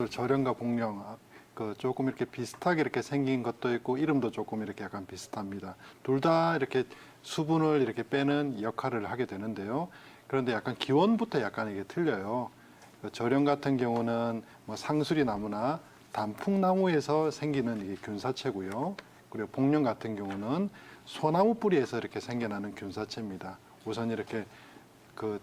절연과 복령 조금 이렇게 비슷하게 이렇게 생긴 것도 있고 이름도 조금 이렇게 약간 비슷합니다. 둘 다 이렇게 수분을 이렇게 빼는 역할을 하게 되는데요. 그런데 약간 기원부터 약간 이게 틀려요. 절연 같은 경우는 뭐 상수리 나무나 단풍나무에서 생기는 이게 균사체고요. 그리고 복령 같은 경우는 소나무 뿌리에서 이렇게 생겨나는 균사체입니다. 우선 이렇게 그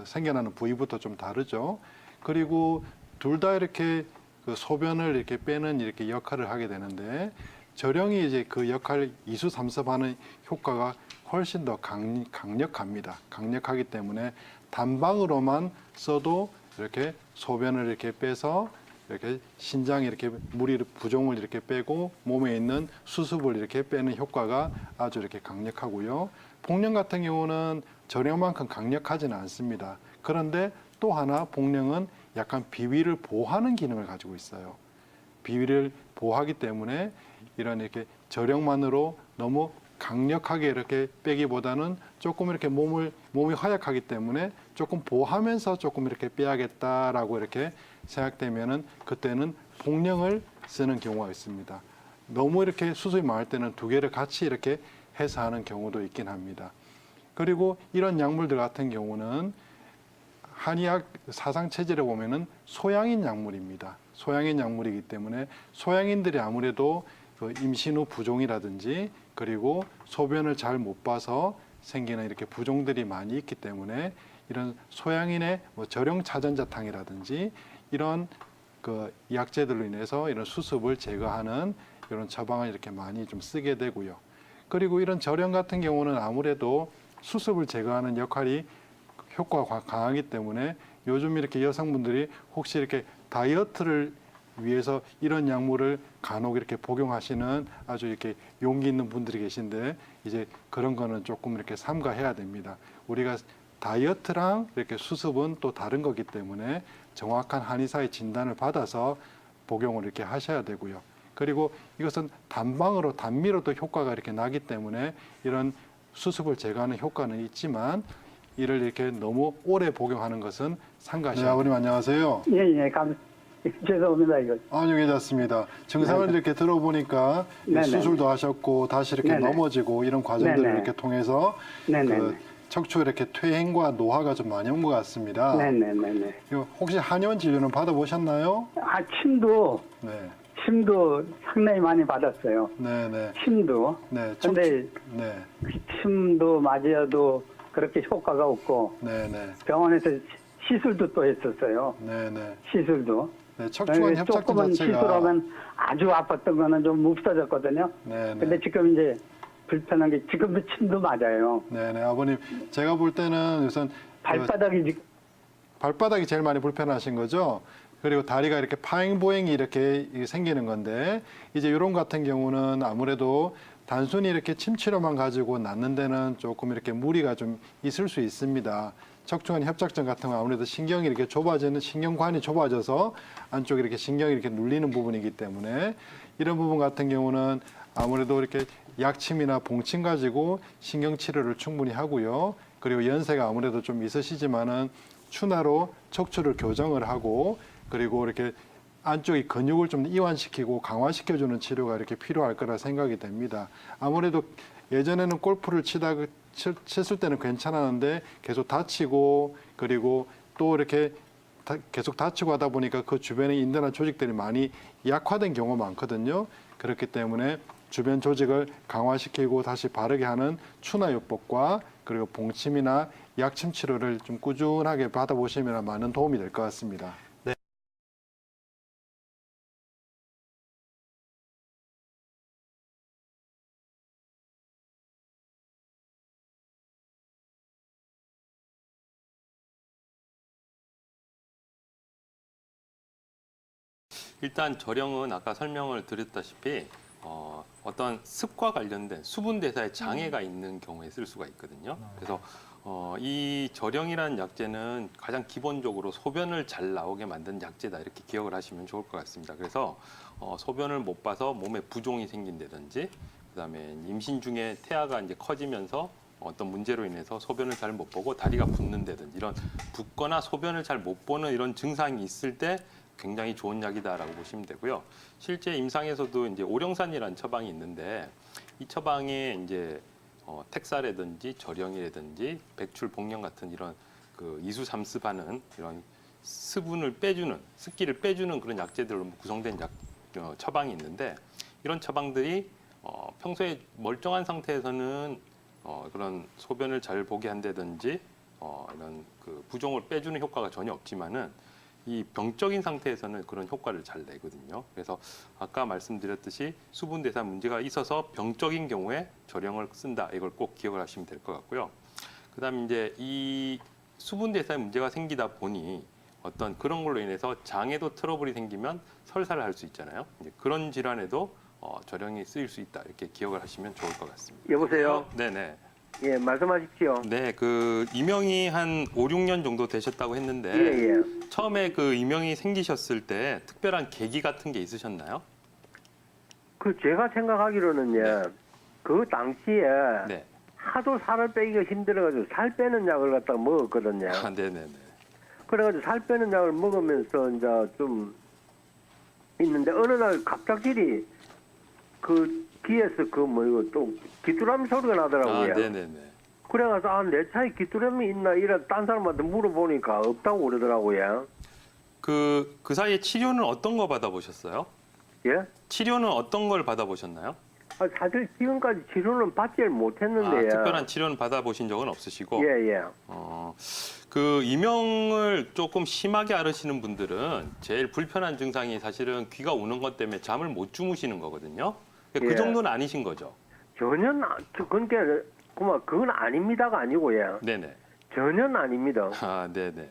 생겨나는 부위부터 좀 다르죠. 그리고 둘 다 이렇게 그 소변을 이렇게 빼는 이렇게 역할을 하게 되는데 절영이 이제 그 역할 이수삼섭하는 효과가 훨씬 더 강력합니다. 강력하기 때문에 단방으로만 써도 이렇게 소변을 이렇게 빼서 이렇게 신장에 이렇게 부종을 이렇게 빼고 몸에 있는 수습을 이렇게 빼는 효과가 아주 이렇게 강력하고요. 복령 같은 경우는 절영만큼 강력하지는 않습니다. 그런데 또 하나 복령은 약간 비위를 보호하는 기능을 가지고 있어요. 비위를 보호하기 때문에 이런 이렇게 절영만으로 너무 강력하게 이렇게 빼기보다는 조금 이렇게 몸이 허약하기 때문에 조금 보호하면서 조금 이렇게 빼야겠다라고 이렇게 생각되면은 그때는 복령을 쓰는 경우가 있습니다. 너무 이렇게 수습이 많을 때는 두 개를 같이 이렇게 해서 하는 경우도 있긴 합니다. 그리고 이런 약물들 같은 경우는 한의학 사상 체질에 보면은 소양인 약물입니다. 소양인 약물이기 때문에 소양인들이 아무래도 그 임신 후 부종이라든지 그리고 소변을 잘 못 봐서 생기는 이렇게 부종들이 많이 있기 때문에 이런 소양인의 뭐 절영차전자탕이라든지 이런 그 약재들로 인해서 이런 수습을 제거하는 이런 처방을 이렇게 많이 좀 쓰게 되고요. 그리고 이런 절영 같은 경우는 아무래도 수습을 제거하는 역할이 효과가 강하기 때문에 요즘 이렇게 여성분들이 혹시 이렇게 다이어트를 위해서 이런 약물을 간혹 이렇게 복용하시는 아주 이렇게 용기 있는 분들이 계신데 이제 그런 거는 조금 이렇게 삼가해야 됩니다. 우리가 다이어트랑 이렇게 수습은 또 다른 거기 때문에 정확한 한의사의 진단을 받아서 복용을 이렇게 하셔야 되고요. 그리고 이것은 단방으로 단미로도 효과가 이렇게 나기 때문에 이런 수습을 제거하는 효과는 있지만 이를 이렇게 너무 오래 복용하는 것은 삼가셔야 됩니다. 아버님 안녕하세요. 예, 죄송합니다, 이거. 아니요, 괜찮습니다. 증상을 네네. 이렇게 들어보니까 네네. 수술도 하셨고 다시 이렇게 네네. 넘어지고 이런 과정들을 네네. 이렇게 통해서 네네. 그 척추 이렇게 퇴행과 노화가 좀 많이 온 것 같습니다. 네네네네. 혹시 한의원 진료는 받아보셨나요? 침도 상당히 많이 받았어요. 네네. 침도. 네. 근데 네. 침도 맞아도 그렇게 효과가 없고 네네. 병원에서 시술도 또 했었어요. 네네. 시술도. 네. 척추관 협착증 조금은 자체가 시술하면 아주 아팠던 거는 좀 없어졌거든요. 네네. 근데 지금 이제 불편한 게 지금도 침도 맞아요. 네네. 아버님 제가 볼 때는 우선 발바닥이 제일 많이 불편하신 거죠. 그리고 다리가 이렇게 파행보행이 이렇게 생기는 건데 이제 이런 같은 경우는 아무래도 단순히 이렇게 침치료만 가지고 낫는 데는 조금 이렇게 무리가 좀 있을 수 있습니다. 척추관 협착증 같은 건 아무래도 신경이 이렇게 좁아지는 신경관이 좁아져서 안쪽에 이렇게 신경이 이렇게 눌리는 부분이기 때문에 이런 부분 같은 경우는 아무래도 이렇게 약침이나 봉침 가지고 신경 치료를 충분히 하고요. 그리고 연세가 아무래도 좀 있으시지만은 추나로 척추를 교정을 하고 그리고 이렇게 안쪽의 근육을 좀 이완시키고 강화시켜주는 치료가 이렇게 필요할 거라 생각이 됩니다. 아무래도 예전에는 골프를 쳤을 때는 괜찮았는데 계속 다치고 그리고 또 이렇게 계속 다치고 하다 보니까 그 주변에 인대나 조직들이 많이 약화된 경우가 많거든요. 그렇기 때문에 주변 조직을 강화시키고 다시 바르게 하는 추나요법과 그리고 봉침이나 약침 치료를 좀 꾸준하게 받아보시면 많은 도움이 될 것 같습니다. 일단 절영은 아까 설명을 드렸다시피 어떤 습과 관련된 수분 대사에 장애가 있는 경우에 쓸 수가 있거든요. 그래서 이 절영이라는 약재는 가장 기본적으로 소변을 잘 나오게 만든 약재다 이렇게 기억을 하시면 좋을 것 같습니다. 그래서 소변을 못 봐서 몸에 부종이 생긴다든지 그다음에 임신 중에 태아가 이제 커지면서 어떤 문제로 인해서 소변을 잘 못 보고 다리가 붓는다든지 이런 붓거나 소변을 잘 못 보는 이런 증상이 있을 때 굉장히 좋은 약이다라고 보시면 되고요. 실제 임상에서도 이제 오령산이라는 처방이 있는데 이 처방에 이제 택사라든지 절영이라든지 백출, 복령 같은 이런 그 이수삼습하는 이런 수분을 빼주는, 습기를 빼주는 그런 약재들로 구성된 처방이 있는데 이런 처방들이 평소에 멀쩡한 상태에서는 그런 소변을 잘 보게 한다든지 이런 그 부종을 빼주는 효과가 전혀 없지만은 이 병적인 상태에서는 그런 효과를 잘 내거든요. 그래서 아까 말씀드렸듯이 수분 대사 문제가 있어서 병적인 경우에 절영을 쓴다. 이걸 꼭 기억을 하시면 될 것 같고요. 그다음에 이제 이 수분 대사에 문제가 생기다 보니 어떤 그런 걸로 인해서 장에도 트러블이 생기면 설사를 할 수 있잖아요. 이제 그런 질환에도 절영이 쓰일 수 있다. 이렇게 기억을 하시면 좋을 것 같습니다. 여보세요? 네네. 예, 말씀하십시오. 네, 그 이명이 한 5, 6년 정도 되셨다고 했는데 예, 예. 처음에 그 이명이 생기셨을 때 특별한 계기 같은 게 있으셨나요? 제가 생각하기로는 예, 그 당시에 네. 하도 살을 빼기가 힘들어가지고 살 빼는 약을 갖다가 먹었거든요. 아, 네네네. 그래가지고 살 빼는 약을 먹으면서 이제 좀 있는데 어느 날 갑자기 그 귀에서 이거 또 귀뚜라미 소리가 아, 나더라고요. 네네네. 그래가지고 내 차에 귀뚜라미 있나 이래 딴 사람한테 물어보니까 없다고 그러더라고요. 그 사이에 치료는 어떤 거 받아보셨어요? 예? 치료는 어떤 걸 받아보셨나요? 사실 지금까지 치료는 받지 못했는데요. 특별한 치료는 받아보신 적은 없으시고. 예, 예. 그 이명을 조금 심하게 앓으시는 분들은 제일 불편한 증상이 사실은 귀가 우는 것 때문에 잠을 못 주무시는 거거든요. 그 예. 정도는 아니신 거죠? 전혀, 그건 아닙니다가 아니고요. 네네. 전혀 아닙니다. 아, 네네.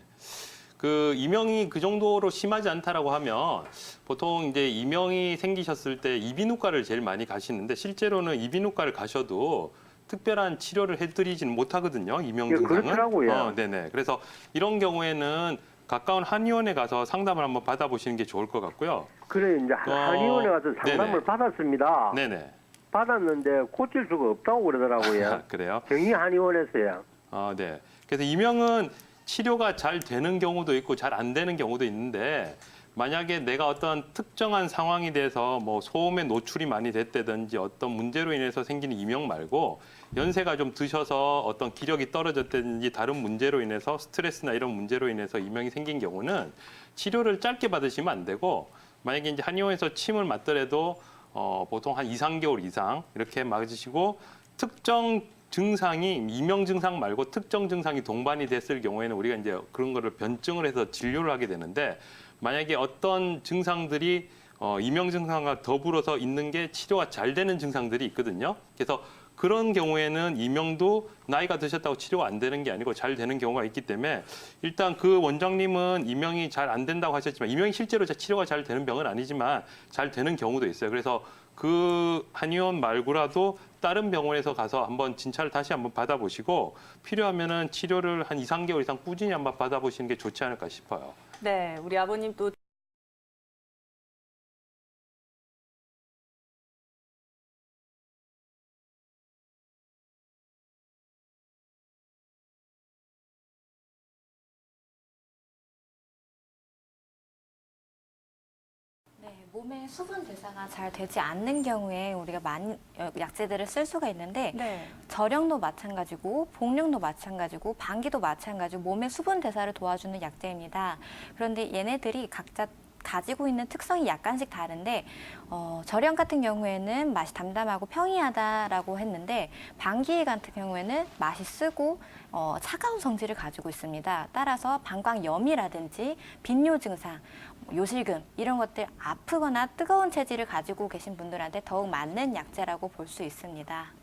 그 이명이 그 정도로 심하지 않다라고 하면 보통 이제 이명이 생기셨을 때 이비인후과를 제일 많이 가시는데 실제로는 이비인후과를 가셔도 특별한 치료를 해드리지는 못하거든요. 이명 예, 증상은. 그렇더라고요. 네네. 그래서 이런 경우에는 가까운 한의원에 가서 상담을 한번 받아보시는 게 좋을 것 같고요. 그래, 이제 한의원에 가서 상담을 네네. 받았습니다. 네네. 받았는데 고칠 수가 없다고 그러더라고요. 아, 그래요? 정의 한의원에서요. 아, 네. 그래서 이명은 치료가 잘 되는 경우도 있고 잘 안 되는 경우도 있는데 만약에 내가 어떤 특정한 상황이 돼서 뭐 소음에 노출이 많이 됐다든지 어떤 문제로 인해서 생기는 이명 말고 연세가 좀 드셔서 어떤 기력이 떨어졌다든지 다른 문제로 인해서 스트레스나 이런 문제로 인해서 이명이 생긴 경우는 치료를 짧게 받으시면 안 되고 만약에 이제 한의원에서 침을 맞더라도 보통 한 2, 3개월 이상 이렇게 맞으시고 특정 증상이 이명 증상 말고 특정 증상이 동반이 됐을 경우에는 우리가 이제 그런 거를 변증을 해서 진료를 하게 되는데 만약에 어떤 증상들이 이명 증상과 더불어서 있는 게 치료가 잘 되는 증상들이 있거든요. 그래서 그런 경우에는 이명도 나이가 드셨다고 치료가 안 되는 게 아니고 잘 되는 경우가 있기 때문에 일단 그 원장님은 이명이 잘 안 된다고 하셨지만 이명이 실제로 치료가 잘 되는 병은 아니지만 잘 되는 경우도 있어요. 그래서 그 한의원 말고라도 다른 병원에서 가서 한번 진찰을 다시 한번 받아보시고 필요하면은 치료를 한 2, 3개월 이상 꾸준히 한번 받아보시는 게 좋지 않을까 싶어요. 네, 우리 아버님 또 네, 몸의 수분 대사가 잘 되지 않는 경우에 우리가 많은 약재들을 쓸 수가 있는데 네. 절영도 마찬가지고 복령도 마찬가지고 방기도 마찬가지고 몸의 수분 대사를 도와주는 약재입니다. 그런데 얘네들이 각자 가지고 있는 특성이 약간씩 다른데 절영 같은 경우에는 맛이 담담하고 평이하다라고 했는데 방기 같은 경우에는 맛이 쓰고 차가운 성질을 가지고 있습니다. 따라서 방광염이라든지 빈뇨 증상, 요실금 이런 것들 아프거나 뜨거운 체질을 가지고 계신 분들한테 더욱 맞는 약재라고 볼 수 있습니다.